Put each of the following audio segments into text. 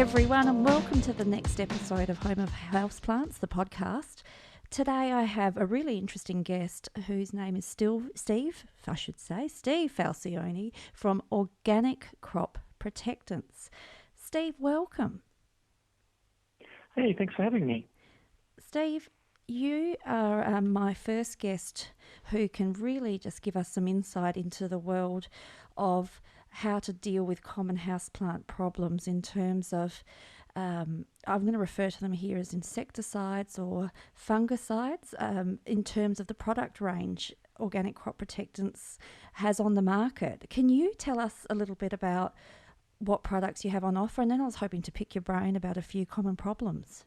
everyone, and welcome to the next episode of Home of Houseplants, the podcast. Today I have a really interesting guest whose name is Steve Falcioni from Organic Crop Protectants. Steve, welcome. Hey, thanks for having me. Steve, you are my first guest who can really just give us some insight into the world of how to deal with common houseplant problems in terms of, I'm going to refer to them here as insecticides or fungicides, in terms of the product range Organic Crop Protectants has on the market. Can you tell us a little bit about what products you have on offer? And then I was hoping to pick your brain about a few common problems.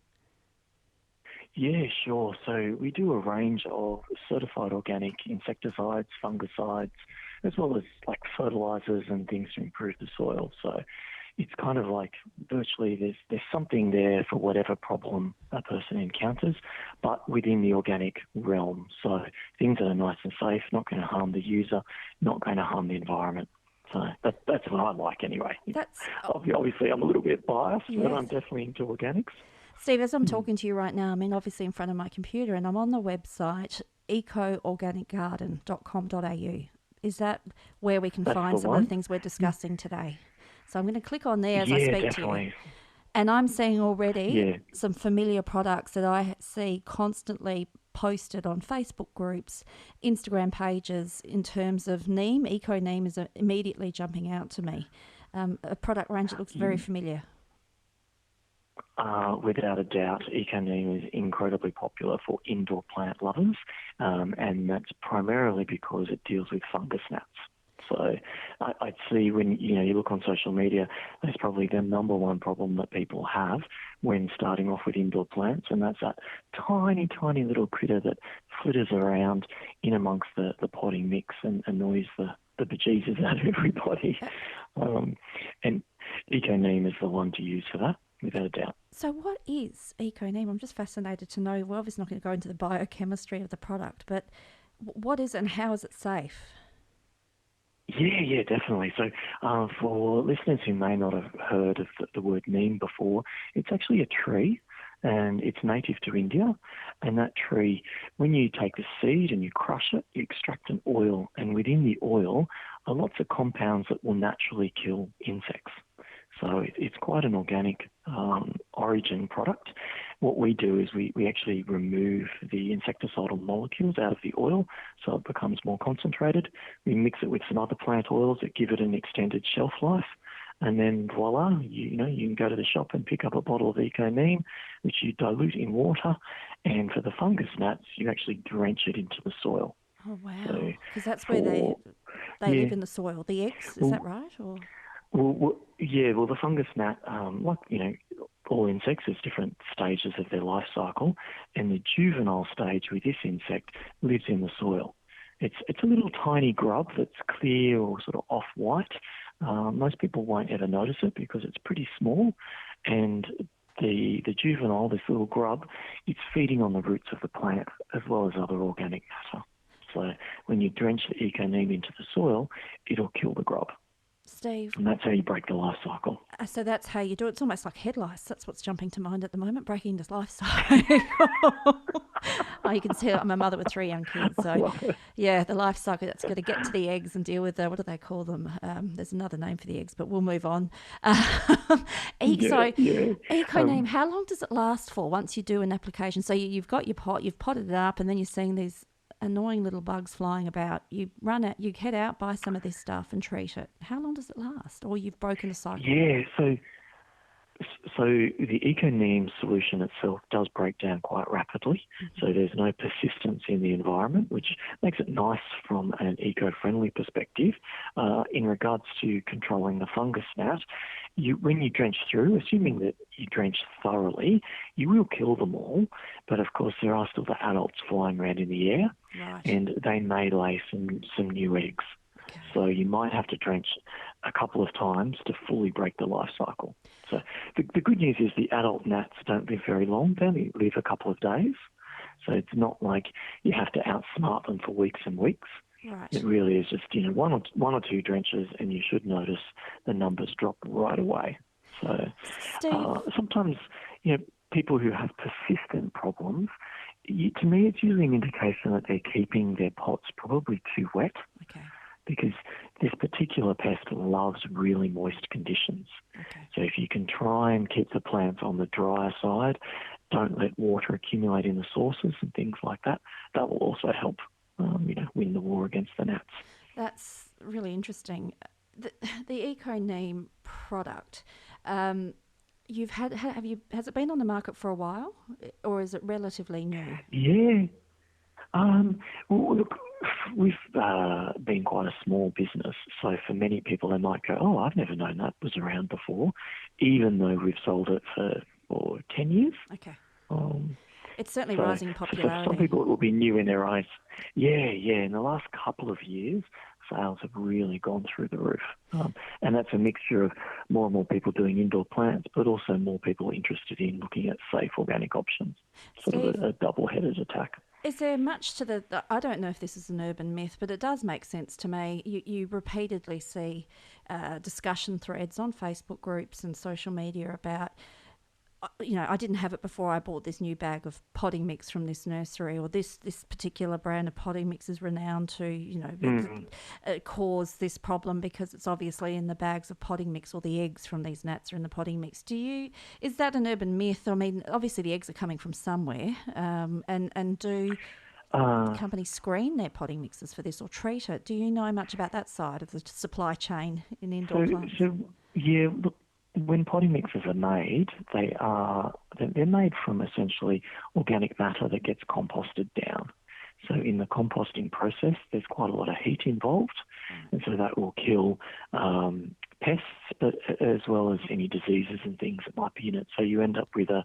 Yeah, sure. So we do a range of certified organic insecticides, fungicides, as well as like fertilizers and things to improve the soil. So it's kind of like virtually there's something there for whatever problem a person encounters, but within the organic realm. So things that are nice and safe, not going to harm the user, not going to harm the environment. So that's what I like anyway. Obviously, I'm a little bit biased, yes, but I'm definitely into organics. Steve, as I'm talking to you right now, I'm obviously in front of my computer and I'm on the website ecoorganicgarden.com.au. Is that where we can find some of the things we're discussing today? So I'm going to click on there as I speak to you. And I'm seeing already some familiar products that I see constantly posted on Facebook groups, Instagram pages in terms of neem. Eco neem is immediately jumping out to me. A product range that looks very familiar. Without a doubt, Eco Neem is incredibly popular for indoor plant lovers, and that's primarily because it deals with fungus gnats. So I'd see when you look on social media, that's probably the number one problem that people have when starting off with indoor plants, and that's that tiny, tiny little critter that flitters around in amongst the potting mix and annoys the bejesus out of everybody. And Eco Neem is the one to use for that, without a doubt. So what is Eco Neem? I'm just fascinated to know. We're obviously not going to go into the biochemistry of the product, but what is it and how is it safe? Yeah, definitely. So for listeners who may not have heard of the word neem before, it's actually a tree and it's native to India. And that tree, when you take the seed and you crush it, you extract an oil. And within the oil are lots of compounds that will naturally kill insects. So it's quite an organic origin product. What we do is we actually remove the insecticidal molecules out of the oil so it becomes more concentrated. We mix it with some other plant oils that give it an extended shelf life. And then voila, you can go to the shop and pick up a bottle of Eco Neem, which you dilute in water. And for the fungus gnats, you actually drench it into the soil. Oh, wow. Because that's where they live in the soil. The eggs, is that right? Or? Well, the fungus gnat, all insects, there's different stages of their life cycle, and the juvenile stage with this insect lives in the soil. It's a little tiny grub that's clear or sort of off-white. Most people won't ever notice it because it's pretty small, and the juvenile, this little grub, it's feeding on the roots of the plant as well as other organic matter. So when you drench the Eco Neem into the soil, it'll kill the grub. Steve. And that's how you break the life cycle. So that's how you do it. It's almost like head lice. That's what's jumping to mind at the moment, breaking this life cycle. You can see I'm a mother with 3 young kids. So, yeah, the life cycle, that's got to get to the eggs and deal with what do they call them? There's another name for the eggs, but we'll move on. Eco Neem, how long does it last for once you do an application? So you've got your pot, you've potted it up, and then you're seeing these annoying little bugs flying about. You head out, buy some of this stuff and treat it. How long does it last? Or you've broken the cycle? Yeah, so the Eco Neem solution itself does break down quite rapidly. Mm-hmm. So there's no persistence in the environment, which makes it nice from an eco-friendly perspective. In regards to controlling the fungus gnat, when you drench through, assuming that you drench thoroughly, you will kill them all. But of course, there are still the adults flying around in the air, right, and they may lay some new eggs. Okay. So you might have to drench a couple of times to fully break the life cycle. So the good news is the adult gnats don't live very long. They only live a couple of days. So it's not like you have to outsmart them for weeks and weeks. Right. It really is just one or two drenches, and you should notice the numbers drop right away. So Steve, sometimes, people who have persistent problems, to me, it's usually an indication that they're keeping their pots probably too wet. okay. Because this particular pest loves really moist conditions. Okay. So if you can try and keep the plants on the drier side, don't let water accumulate in the sources and things like that, that will also help, win the war against the gnats. That's really interesting. The Eco Neem product, has it been on the market for a while, or is it relatively new? Yeah. Well, look, we've been quite a small business, so for many people they might go, oh, I've never known that was around before, even though we've sold it for 10 years. Okay. Um, It's certainly so, rising in so for popularity. some people it will be new in their eyes. Yeah. In the last couple of years, sales have really gone through the roof. And that's a mixture of more and more people doing indoor plants, but also more people interested in looking at safe organic options, sort Steve, of a double-headed attack. is there much to I don't know if this is an urban myth, but it does make sense to me. You repeatedly see discussion threads on Facebook groups and social media about, I didn't have it before I bought this new bag of potting mix from this nursery, or this particular brand of potting mix is renowned to, cause this problem because it's obviously in the bags of potting mix, or the eggs from these gnats are in the potting mix. Is that an urban myth? I mean, obviously the eggs are coming from somewhere, and do companies screen their potting mixes for this or treat it? Do you know much about that side of the supply chain in indoor plants? Yeah, look, when potting mixes are made, they're made from essentially organic matter that gets composted down. So in the composting process, there's quite a lot of heat involved, and so that will kill pests, but as well as any diseases and things that might be in it. So you end up with a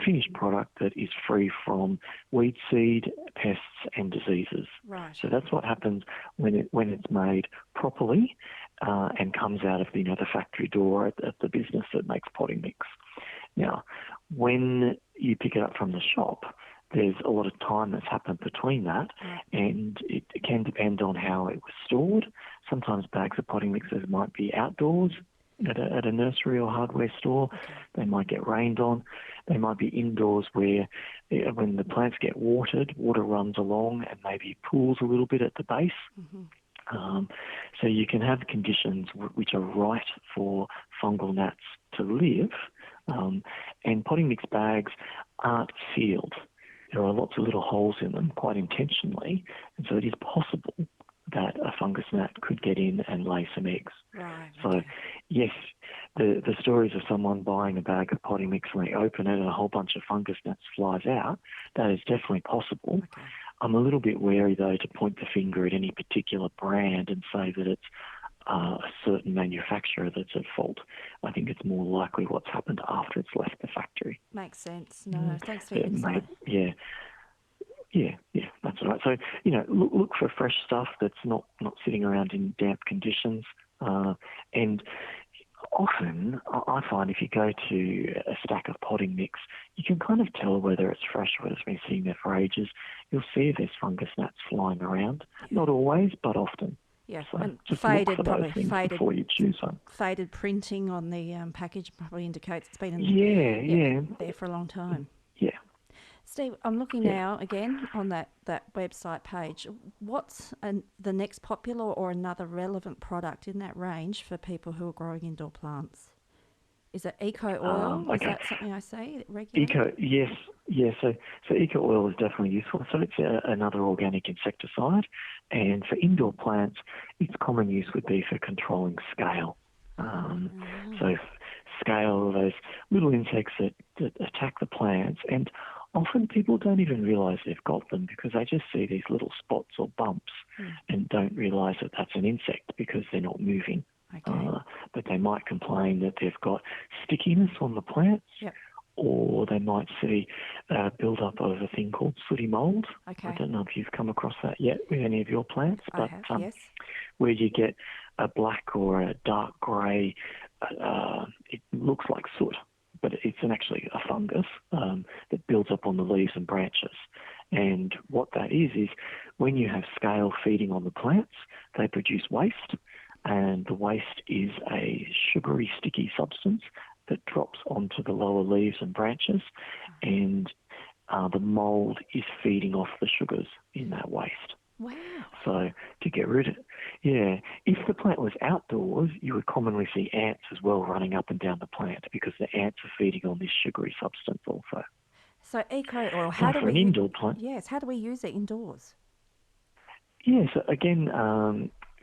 finished product that is free from weed seed, pests, and diseases. Right. So that's what happens when it's made properly and comes out of the factory door at the business that makes potting mix. Now, when you pick it up from the shop, there's a lot of time that's happened between that, and it can depend on how it was stored. Sometimes bags of potting mixes might be outdoors at a nursery or hardware store. Okay. They might get rained on. They might be indoors where when the plants get watered, water runs along and maybe pools a little bit at the base. Mm-hmm. So you can have conditions which are right for fungal gnats to live, and potting mix bags aren't sealed. There are lots of little holes in them, quite intentionally, and so it is possible that a fungus gnat could get in and lay some eggs. Right. So, Okay. yes, the stories of someone buying a bag of potting mix and they open it and a whole bunch of fungus gnats flies out, that is definitely possible. Okay. I'm a little bit wary, though, to point the finger at any particular brand and say that it's a certain manufacturer that's at fault. I think it's more likely what's happened after it's left the factory. Makes sense. No, thanks for your insight. Yeah, that's all right. So, look for fresh stuff that's not sitting around in damp conditions. And often, I find if you go to a stack of potting mix, you can kind of tell whether it's fresh or whether it's been sitting there for ages. You'll see if there's fungus gnats flying around. Not always, but often. Yeah, So and just faded, look for probably those things faded before you choose one. Faded printing on the package probably indicates it's been there for a long time. Yeah. Steve, I'm looking now again on that website page. What's the next popular or another relevant product in that range for people who are growing indoor plants? Is it eco oil? Okay. Is that something I say regularly? Yes. So eco oil is definitely useful. So it's another organic insecticide, and for indoor plants, its common use would be for controlling scale. So scale are those little insects that attack the plants, and often people don't even realise they've got them because they just see these little spots or bumps and don't realise that that's an insect because they're not moving. Okay. But they might complain that they've got stickiness on the plants, or they might see build up of a thing called sooty mould. Okay. I don't know if you've come across that yet with any of your plants, I have, yes. Where you get a black or a dark grey, it looks like soot, but it's actually a fungus that builds up on the leaves and branches. And what that is when you have scale feeding on the plants, they produce waste. And the waste is a sugary, sticky substance that drops onto the lower leaves and branches, and the mould is feeding off the sugars in that waste. Wow. So to get rid of it, if the plant was outdoors, you would commonly see ants as well running up and down the plant because the ants are feeding on this sugary substance also. So eco oil, Now, for an indoor plant, yes, how do we use it indoors? yeah, so again,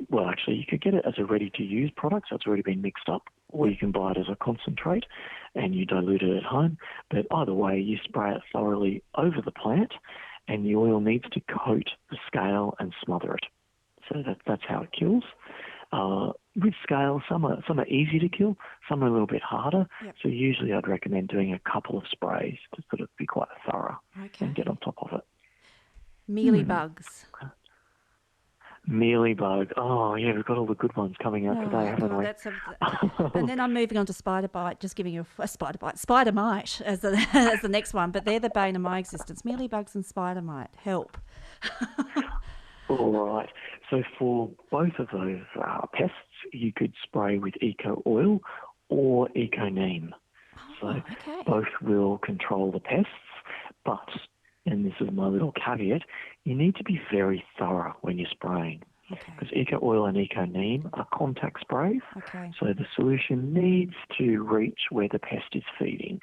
well, actually, you could get it as a ready-to-use product, so it's already been mixed up, or you can buy it as a concentrate and you dilute it at home. But either way, you spray it thoroughly over the plant, and the oil needs to coat the scale and smother it. So that's how it kills. With scale, some are easy to kill, some are a little bit harder. Yep. So usually I'd recommend doing a couple of sprays to sort of be quite thorough and get on top of it. Mealybugs. Mealybug. Oh, yeah, we've got all the good ones coming out today, haven't we? And then I'm moving on to spider bite, just giving you a spider bite. Spider mite as the next one, but they're the bane of my existence. Mealybugs and spider mite. Help. All right. So for both of those pests, you could spray with eco oil or eco neem. Both will control the pests, but, and this is my little caveat, you need to be very thorough when you're spraying. Because eco oil and eco neem are contact sprays, so the solution needs to reach where the pest is feeding.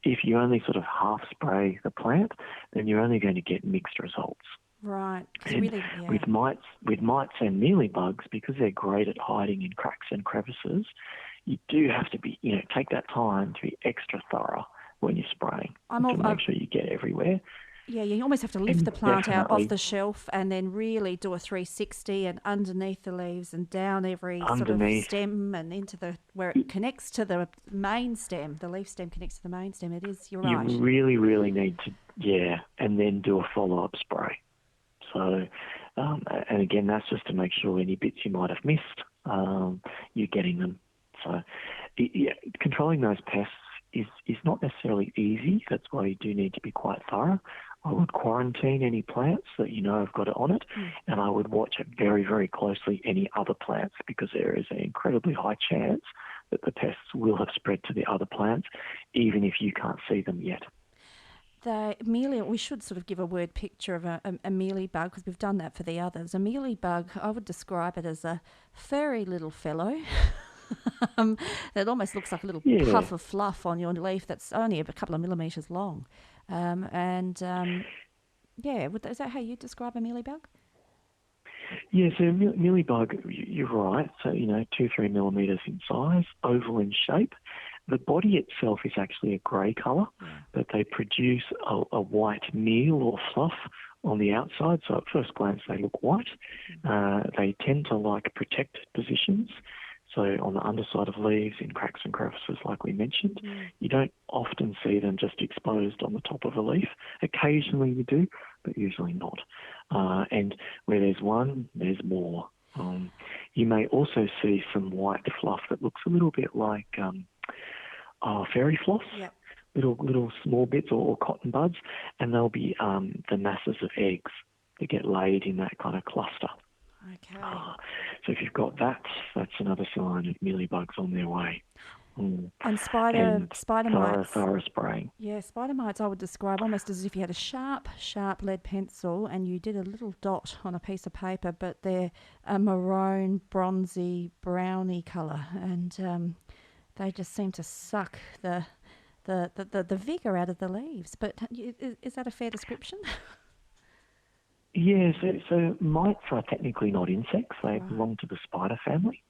If you only sort of half spray the plant, then you're only going to get mixed results. Right. And with mites and mealybugs, because they're great at hiding in cracks and crevices, you do have to be, take that time to be extra thorough when you're spraying to make sure you get everywhere. Yeah, you almost have to lift the plant out off the shelf and then really do a 360 and underneath the leaves and down every sort of stem and into where it connects to the main stem. The leaf stem connects to the main stem. You're right. You really, really need to, and then do a follow-up spray. So, and again, that's just to make sure any bits you might have missed, you're getting them. So, controlling those pests is not necessarily easy. That's why you do need to be quite thorough. I would quarantine any plants that have got it on it, and I would watch it very, very closely any other plants, because there is an incredibly high chance that the pests will have spread to the other plants, even if you can't see them yet. We should sort of give a word picture of a mealybug, because we've done that for the others. A mealybug, I would describe it as a furry little fellow. It almost looks like a little puff of fluff on your leaf that's only a couple of millimetres long. Is that how you describe a mealybug? Yeah, so mealybug, you're right. So, 2-3 millimetres in size, oval in shape. The body itself is actually a grey colour, but they produce a white meal or fluff on the outside. So at first glance, they look white. They tend to like protected positions. So on the underside of leaves, in cracks and crevices, like we mentioned, you don't often see them just exposed on the top of a leaf. Occasionally you do, but usually not. And where there's one, there's more. You may also see some white fluff that looks a little bit like fairy floss, little small bits or cotton buds, and they'll be the masses of eggs that get laid in that kind of cluster. Okay. So if you've got that, that's another sign of mealybugs on their way. And spider mites. Thorough spraying. Yeah, spider mites I would describe almost as if you had a sharp lead pencil and you did a little dot on a piece of paper, but they're a maroon, bronzy, browny colour, and they just seem to suck the vigour out of the leaves. But is that a fair description? Yeah, so mites are technically not insects. They belong to the spider family.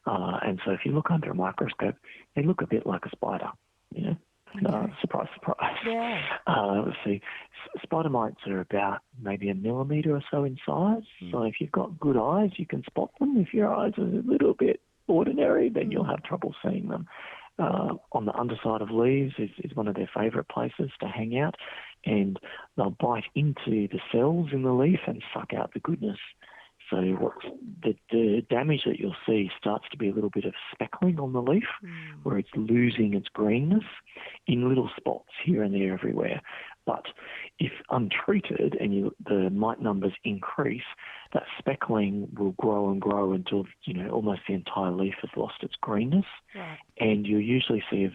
And so if you look under a microscope, they look a bit like a spider, surprise, surprise. Yeah. Let's see, spider mites are about maybe a millimetre or so in size. So if you've got good eyes, you can spot them. If your eyes are a little bit ordinary, then you'll have trouble seeing them. On the underside of leaves is one of their favourite places to hang out, and they'll bite into the cells in the leaf and suck out the goodness. So the damage that you'll see starts to be a little bit of speckling on the leaf, where it's losing its greenness in little spots here and there everywhere. But if untreated and the mite numbers increase, that speckling will grow and grow until, almost the entire leaf has lost its greenness. Right. And you'll usually see,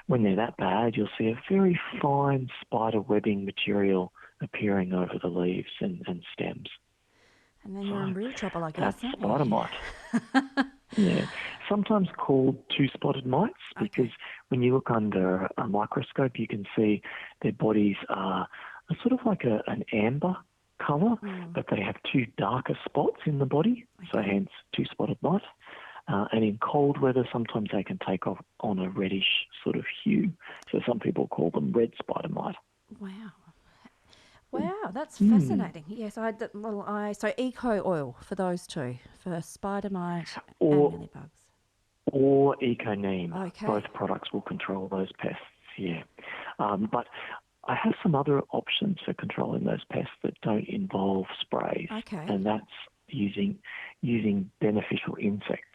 when they're that bad, you'll see a very fine spider webbing material appearing over the leaves and stems. And then you're in real trouble, I guess, That's aren't spider you? mite. Yeah, sometimes called two-spotted mites, because when you look under a microscope, you can see their bodies are sort of like an amber colour, but they have two darker spots in the body, so hence two-spotted mite. And in cold weather, sometimes they can take on a reddish sort of hue. So some people call them red spider mite. Wow, that's fascinating. Yes, so eco oil for those two, for spider mite and mealybugs. Or eco neem. Okay. Both products will control those pests, yeah. But I have some other options for controlling those pests that don't involve sprays. Okay. And that's using beneficial insects.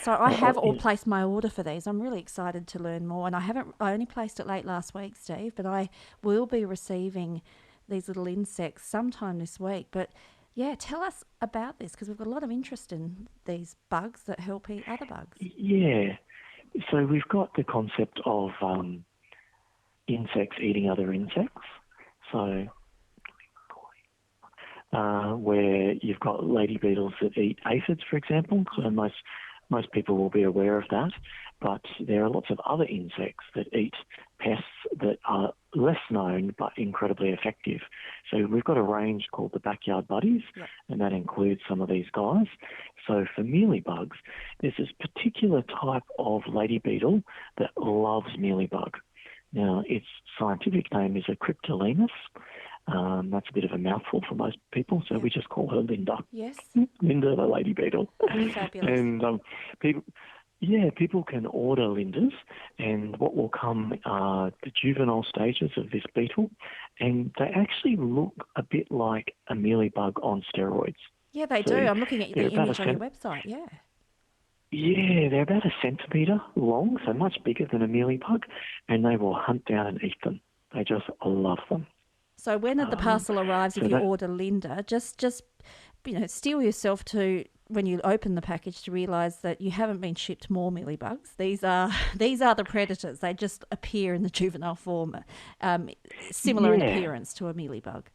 So I have all placed my order for these. I'm really excited to learn more, and I only placed it late last week, Steve, but I will be receiving these little insects sometime this week. But yeah, tell us about this, because we've got a lot of interest in these bugs that help eat other bugs. Yeah. So we've got the concept of insects eating other insects. So where you've got lady beetles that eat aphids, for example. So most people will be aware of that. But there are lots of other insects that eat pests that are less known but incredibly effective. So we've got a range called the Backyard Buddies, and that includes some of these guys. So for mealybugs, there's this particular type of lady beetle that loves mealybug. Now, its scientific name is a Cryptolemus. That's a bit of a mouthful for most people, so we just call her Linda. Yes. Linda the lady beetle. Fabulous. And people can order Lindas, and what will come are the juvenile stages of this beetle, and they actually look a bit like a mealybug on steroids. Yeah, they do. I'm looking at the image on your website, yeah. Yeah, they're about a centimetre long, so much bigger than a mealybug, and they will hunt down and eat them. They just love them. So when the parcel arrives, if you order Linda, just steel yourself to, when you open the package, to realise that you haven't been shipped more mealybugs. These are the predators. They just appear in the juvenile form, similar in appearance to a mealybug.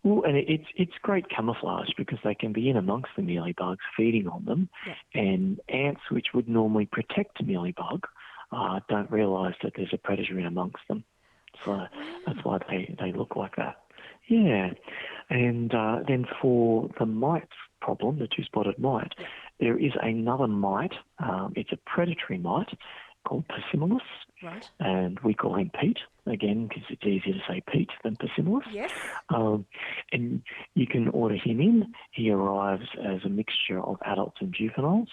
Well, and it's great camouflage, because they can be in amongst the mealybugs, feeding on them, and ants, which would normally protect a mealybug, don't realise that there's a predator in amongst them. So that's why they look like that. Yeah. And then for the mite problem, the two-spotted mite, there is another mite. It's a predatory mite called Persimmilus. Right. And we call him Pete, again, because it's easier to say Pete than Persimmilus. Yes. And you can order him in. He arrives as a mixture of adults and juveniles,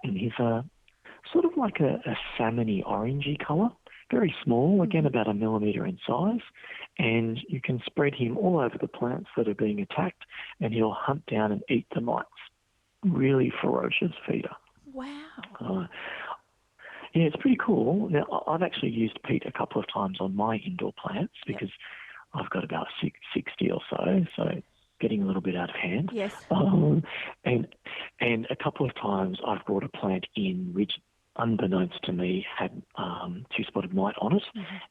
and he's sort of like a salmony orangey colour. Very small, again about 1 millimetre in size, and you can spread him all over the plants that are being attacked, and he'll hunt down and eat the mites. Really ferocious feeder. Wow. Yeah, it's pretty cool. Now, I've actually used Pete a couple of times on my indoor plants, because I've got about 60 or so getting a little bit out of hand. Yes. And a couple of times I've brought a plant in which, unbeknownst to me, had two-spotted mite on it,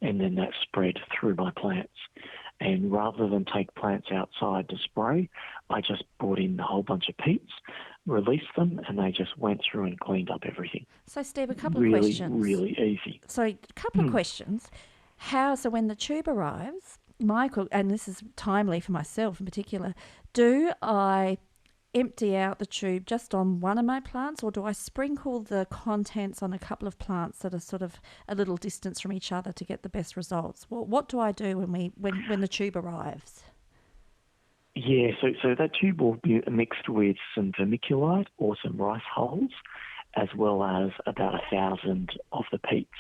and then that spread through my plants. And rather than take plants outside to spray, I just brought in a whole bunch of peats, released them, and they just went through and cleaned up everything. So, Steve, a couple of questions. Really easy. So, a couple of questions. So when the tube arrives, Michael, and this is timely for myself in particular, do I empty out the tube just on one of my plants, or do I sprinkle the contents on a couple of plants that are sort of a little distance from each other to get the best results? What do I do when the tube arrives? Yeah, so that tube will be mixed with some vermiculite or some rice hulls, as well as about 1,000 of the peats.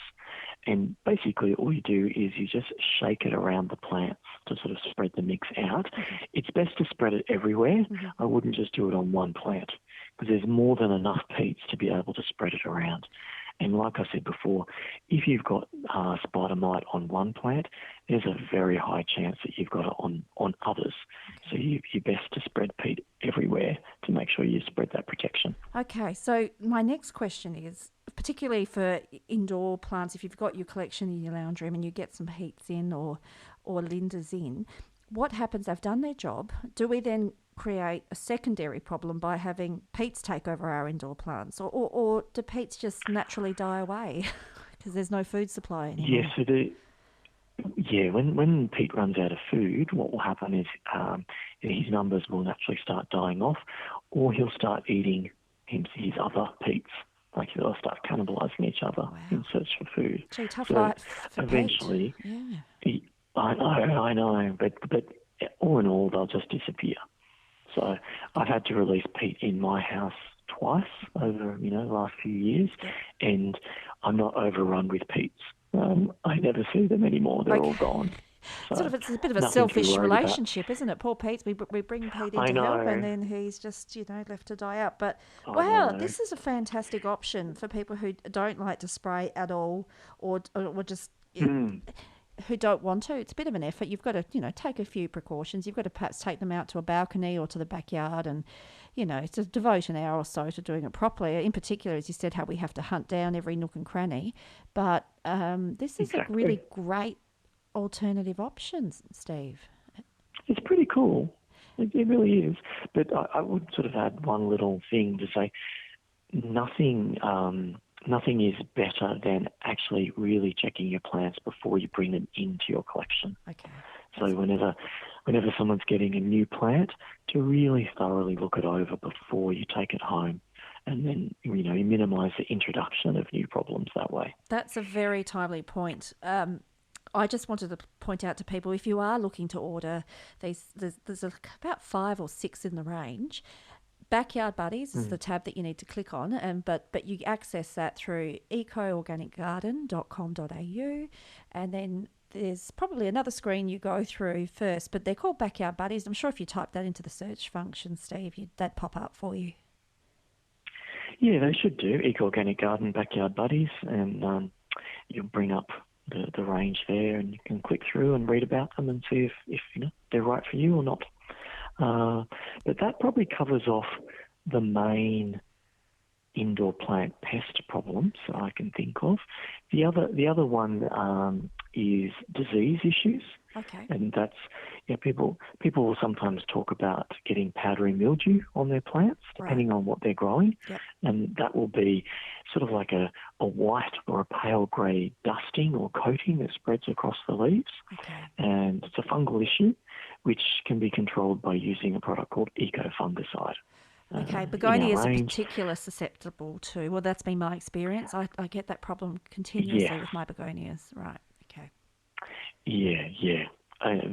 And basically all you do is you just shake it around the plants to sort of spread the mix out. It's best to spread it everywhere. I wouldn't just do it on one plant, because there's more than enough peats to be able to spread it around. And like I said before, if you've got spider mite on one plant, there's a very high chance that you've got it on others. Okay. So you're best to spread peat everywhere to make sure you spread that protection. Okay, so my next question is, particularly for indoor plants, if you've got your collection in your lounge room and you get some heats in or linders in, what happens? They've done their job. Do we then create a secondary problem by having peats take over our indoor plants, or do peats just naturally die away because there's no food supply anymore? Yes, when peat runs out of food, what will happen is his numbers will naturally start dying off, or he'll start eating his other peats. Like they'll start cannibalising each other in search for food. Gee, tough So life for eventually, Pete. Yeah. I know, but all in all, they'll just disappear. So I've had to release peat in my house twice over the last few years, and I'm not overrun with peats. I never see them anymore. They're all gone. So it's a bit of a nothing to be selfish worried about. relationship, isn't it? Poor Pete, we bring Pete in I to help, know. and then he's just left to die out. But I wow, know. this is a fantastic option for people who don't like to spray at all, or just who don't want to. It's a bit of an effort. You've got to take a few precautions. You've got to perhaps take them out to a balcony or to the backyard, and to devote an hour or so to doing it properly. In particular, as you said, how we have to hunt down every nook and cranny. But this is a really great alternative option, Steve. It's pretty cool. It really is. But I would sort of add one little thing to say, nothing is better than actually really checking your plants before you bring them into your collection. Okay. So whenever someone's getting a new plant, to really thoroughly look it over before you take it home. And then, you minimise the introduction of new problems that way. That's a very timely point. I just wanted to point out to people, if you are looking to order these, there's about 5 or 6 in the range. Backyard Buddies is the tab that you need to click on, but you access that through ecoorganicgarden.com.au, and then there's probably another screen you go through first, but they're called Backyard Buddies. I'm sure if you type that into the search function, Steve, that'd pop up for you. Yeah, they should do. Eco Organic Garden Backyard Buddies, and you'll bring up the range there, and you can click through and read about them and see if they're right for you or not. But that probably covers off the main indoor plant pest problems I can think of. The other one is disease issues. Okay. And that's people will sometimes talk about getting powdery mildew on their plants, depending on what they're growing. Yep. And that will be sort of like a white or a pale grey dusting or coating that spreads across the leaves. Okay. And it's a fungal issue which can be controlled by using a product called eco-fungicide. Okay, begonias are particularly susceptible to, well, that's been my experience. I get that problem continuously with my begonias. Right, okay. Yeah.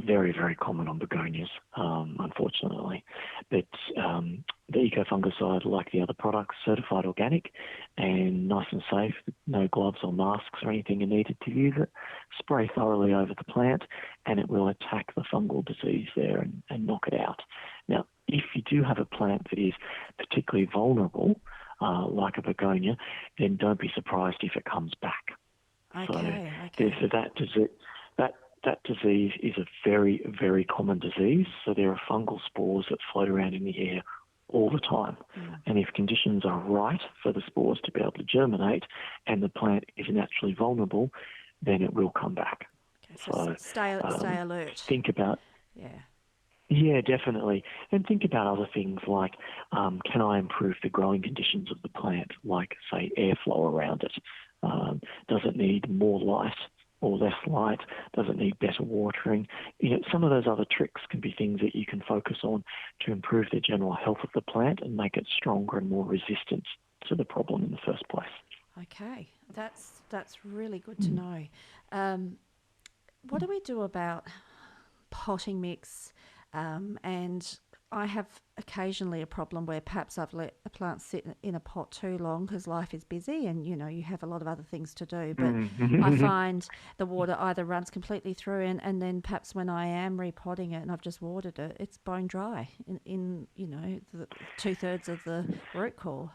Very, very common on begonias, unfortunately. But the eco-fungicide, like the other products, certified organic and nice and safe. No gloves or masks or anything are needed to use it. Spray thoroughly over the plant and it will attack the fungal disease there and knock it out. Now, if you do have a plant that is particularly vulnerable, like a begonia, then don't be surprised if it comes back. Okay. So that disease is a very, very common disease. So there are fungal spores that float around in the air all the time. And if conditions are right for the spores to be able to germinate and the plant is naturally vulnerable, then it will come back. Okay, so stay alert. Think about... Yeah, definitely. And think about other things like, can I improve the growing conditions of the plant, like, say, airflow around it? Does it need more light or less light? Does it need better watering? Some of those other tricks can be things that you can focus on to improve the general health of the plant and make it stronger and more resistant to the problem in the first place. Okay, that's really good to know. What do we do about potting mix? And I have occasionally a problem where perhaps I've let a plant sit in a pot too long because life is busy and, you have a lot of other things to do. But I find the water either runs completely through and then perhaps when I am repotting it and I've just watered it, it's bone dry in the 2/3 of the root core.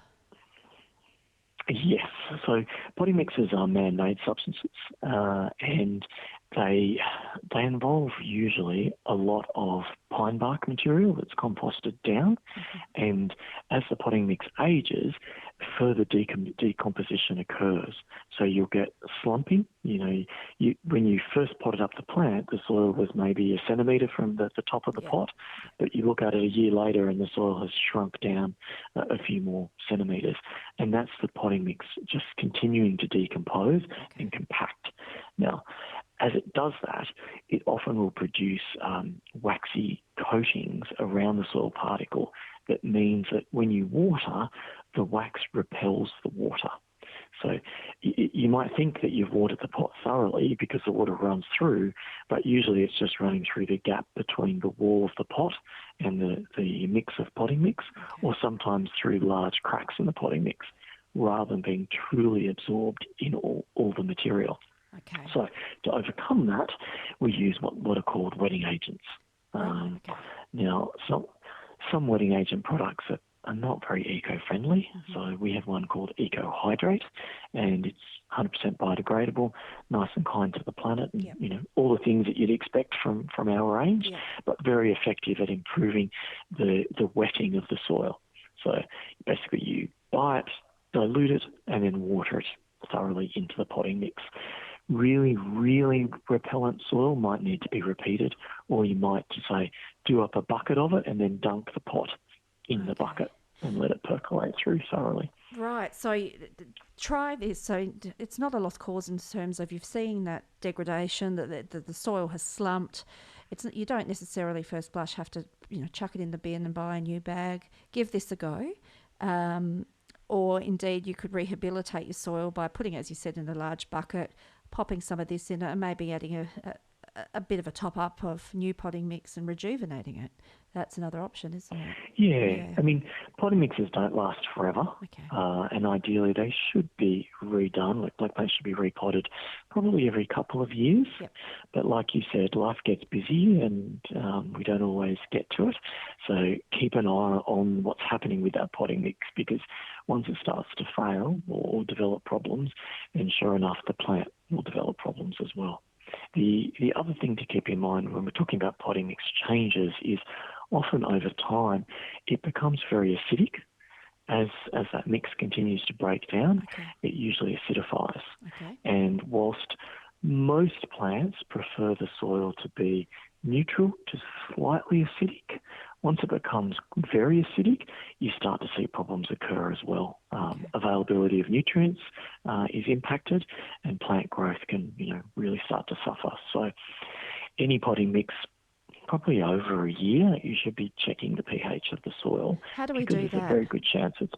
Yes. So potting mixes are man-made substances, and they they involve usually a lot of pine bark material that's composted down, and as the potting mix ages, further decomposition occurs. So you'll get slumping. When you first potted up the plant, the soil was maybe a centimetre from the top of the pot, but you look at it a year later and the soil has shrunk down a few more centimetres. And that's the potting mix just continuing to decompose and compact. Now, as it does that, it often will produce waxy coatings around the soil particle. That means that when you water, the wax repels the water. So you might think that you've watered the pot thoroughly because the water runs through, but usually it's just running through the gap between the wall of the pot and the mix of potting mix, or sometimes through large cracks in the potting mix, rather than being truly absorbed in all the material. Okay. So to overcome that, we use what are called wetting agents. Now, some wetting agent products are not very eco-friendly. So we have one called Eco Hydrate, and it's 100% biodegradable, nice and kind to the planet, and all the things that you'd expect from our range, but very effective at improving the wetting of the soil. So basically you buy it, dilute it, and then water it thoroughly into the potting mix. Really, really repellent soil might need to be repeated, or you might say do up a bucket of it and then dunk the pot in the bucket and let it percolate through thoroughly. Right, so try this. So it's not a lost cause in terms of you've seen that degradation, that the soil has slumped. You don't necessarily first blush have to chuck it in the bin and buy a new bag. Give this a go. Or indeed you could rehabilitate your soil by putting, as you said, in a large bucket, popping some of this in it and maybe adding a bit of a top-up of new potting mix and rejuvenating it. That's another option, isn't it? Yeah. I mean, potting mixes don't last forever, and ideally they should be redone, like they should be repotted probably every couple of years. But like you said, life gets busy and we don't always get to it. So keep an eye on what's happening with that potting mix, because once it starts to fail or develop problems, then sure enough, the plant will develop problems as well. The other thing to keep in mind when we're talking about potting mix changes is often over time it becomes very acidic. As that mix continues to break down, it usually acidifies. And whilst most plants prefer the soil to be neutral to slightly acidic, once it becomes very acidic, you start to see problems occur as well. Availability of nutrients is impacted, and plant growth can really start to suffer. So any potting mix, probably over a year, you should be checking the pH of the soil. How do we do that? There's a very good chance it's...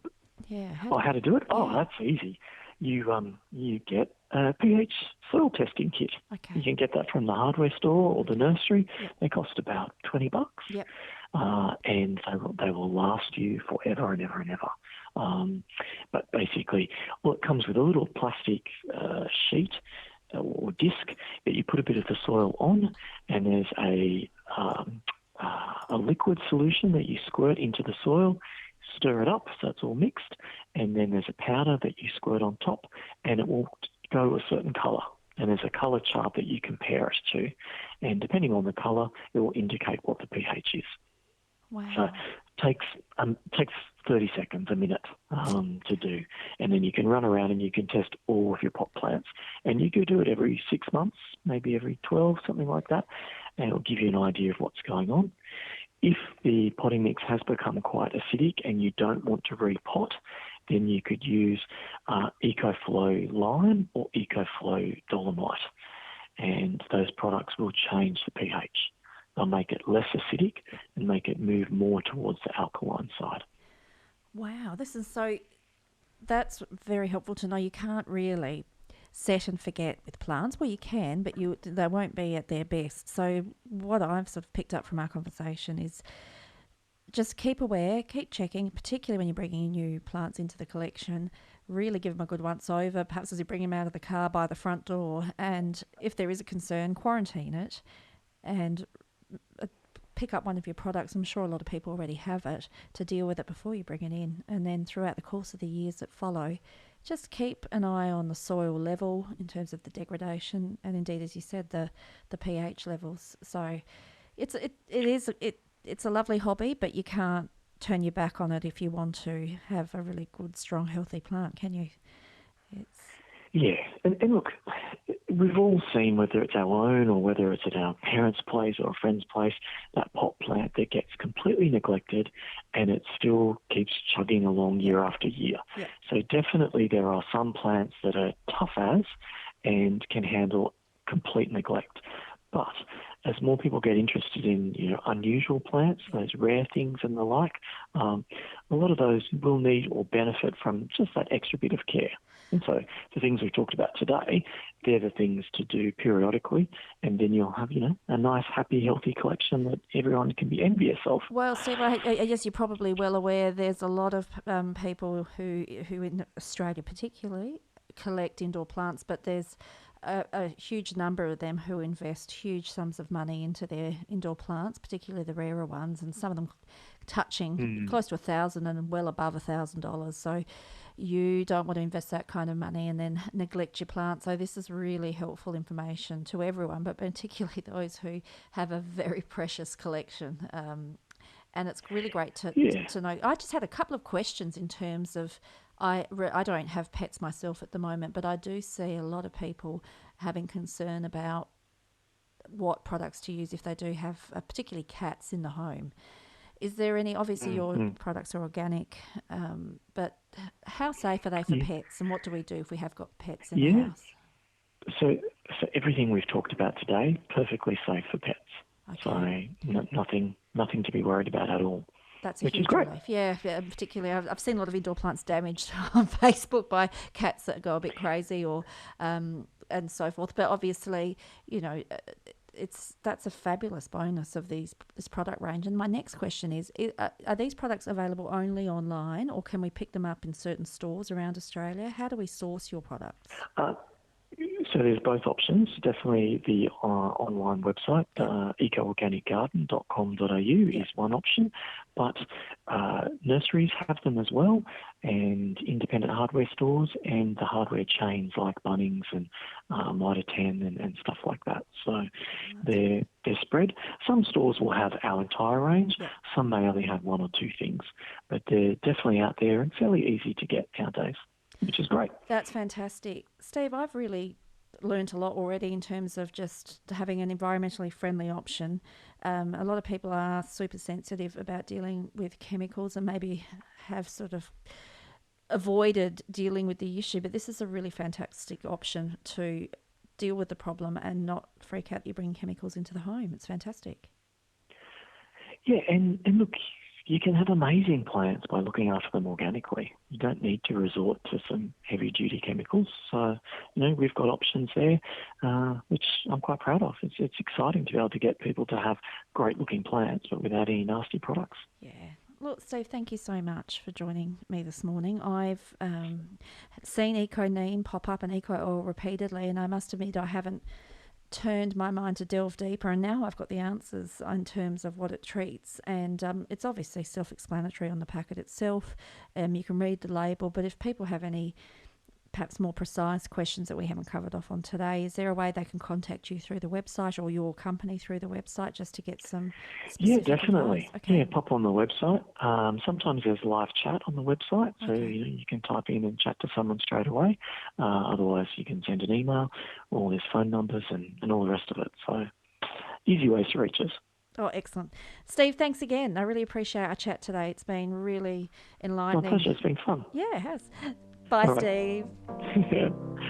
how to do it? Oh, that's easy. You get a pH soil testing kit. You can get that from the hardware store or the nursery. They cost about $20. And they will last you forever and ever and ever. But basically, it comes with a little plastic sheet or disc that you put a bit of the soil on, and there's a liquid solution that you squirt into the soil, stir it up so it's all mixed, and then there's a powder that you squirt on top, and it will go a certain colour. And there's a colour chart that you compare it to, and depending on the colour, it will indicate what the pH is. Wow. So it takes 30 seconds, a minute to do. And then you can run around and you can test all of your pot plants. And you could do it every 6 months, maybe every 12, something like that. And it'll give you an idea of what's going on. If the potting mix has become quite acidic and you don't want to repot, then you could use EcoFlow Lime or EcoFlow Dolomite. And those products will change the pH. They'll make it less acidic and make it move more towards the alkaline side. Wow, that's very helpful to know. You can't really set and forget with plants. Well, you can, but they won't be at their best. So what I've sort of picked up from our conversation is just keep aware, keep checking, particularly when you're bringing new plants into the collection. Really give them a good once over, perhaps as you bring them out of the car by the front door. And if there is a concern, quarantine it and pick up one of your products. I'm sure a lot of people already have it, to deal with it before you bring it in. And then throughout the course of the years that follow, just keep an eye on the soil level in terms of the degradation, and indeed, as you said, the pH levels. So it's a lovely hobby, but you can't turn your back on it if you want to have a really good, strong, healthy plant, can you? It's Yeah, and look, we've all seen, whether it's our own or whether it's at our parents' place or a friend's place, that pot plant that gets completely neglected and it still keeps chugging along year after year. Yeah. So definitely there are some plants that are tough as and can handle complete neglect. But as more people get interested in, unusual plants, those rare things and the like, a lot of those will need or benefit from just that extra bit of care. And so the things we've talked about today, they're the things to do periodically, and then you'll have, a nice, happy, healthy collection that everyone can be envious of. Well, Steve, I guess you're probably well aware there's a lot of people who in Australia particularly collect indoor plants, but there's a huge number of them who invest huge sums of money into their indoor plants, particularly the rarer ones, and some of them touching close to $1,000 and well above $1,000. So you don't want to invest that kind of money and then neglect your plant. So this is really helpful information to everyone, but particularly those who have a very precious collection. And it's really great to know. I just had a couple of questions in terms of, I don't have pets myself at the moment, but I do see a lot of people having concern about what products to use if they do have, particularly cats in the home. Is there any, obviously your products are organic, but how safe are they for pets, and what do we do if we have got pets in the house? So everything we've talked about today, perfectly safe for pets. Okay. So nothing to be worried about at all. That's a huge relief. Yeah, particularly I've seen a lot of indoor plants damaged on Facebook by cats that go a bit crazy or and so forth. But obviously, that's a fabulous bonus of this product range. And my next question is, are these products available only online, or can we pick them up in certain stores around Australia? How do we source your products? So there's both options. Definitely the online website, ecoorganicgarden.com.au is one option, but nurseries have them as well, and independent hardware stores and the hardware chains like Bunnings and Mite and stuff like that. So they're spread. Some stores will have our entire range. Some may only have one or two things, but they're definitely out there and fairly easy to get nowadays, which is great. That's fantastic. Steve, I've really learnt a lot already in terms of just having an environmentally friendly option. A lot of people are super sensitive about dealing with chemicals and maybe have sort of avoided dealing with the issue, but this is a really fantastic option to deal with the problem and not freak out that you bring chemicals into the home. It's fantastic. Yeah, and look, you can have amazing plants by looking after them organically. You don't need to resort to some heavy-duty chemicals. So, we've got options there, which I'm quite proud of. It's exciting to be able to get people to have great-looking plants, but without any nasty products. Yeah. Look, Steve, thank you so much for joining me this morning. I've seen Eco Neem pop up and Eco Oil repeatedly, and I must admit I haven't turned my mind to delve deeper, and now I've got the answers in terms of what it treats, and it's obviously self-explanatory on the packet itself. You can read the label, but if people have any perhaps more precise questions that we haven't covered off on today, is there a way they can contact you through the website or your company through the website just to get some specific definitely. advice? Okay. Yeah, pop on the website. Sometimes there's live chat on the website, so you can type in and chat to someone straight away. Otherwise, you can send an email, or there's phone numbers and all the rest of it. So easy ways to reach us. Oh, excellent. Steve, thanks again. I really appreciate our chat today. It's been really enlightening. My pleasure. It's been fun. Yeah, it has. Bye, Steve.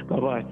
Bye-bye.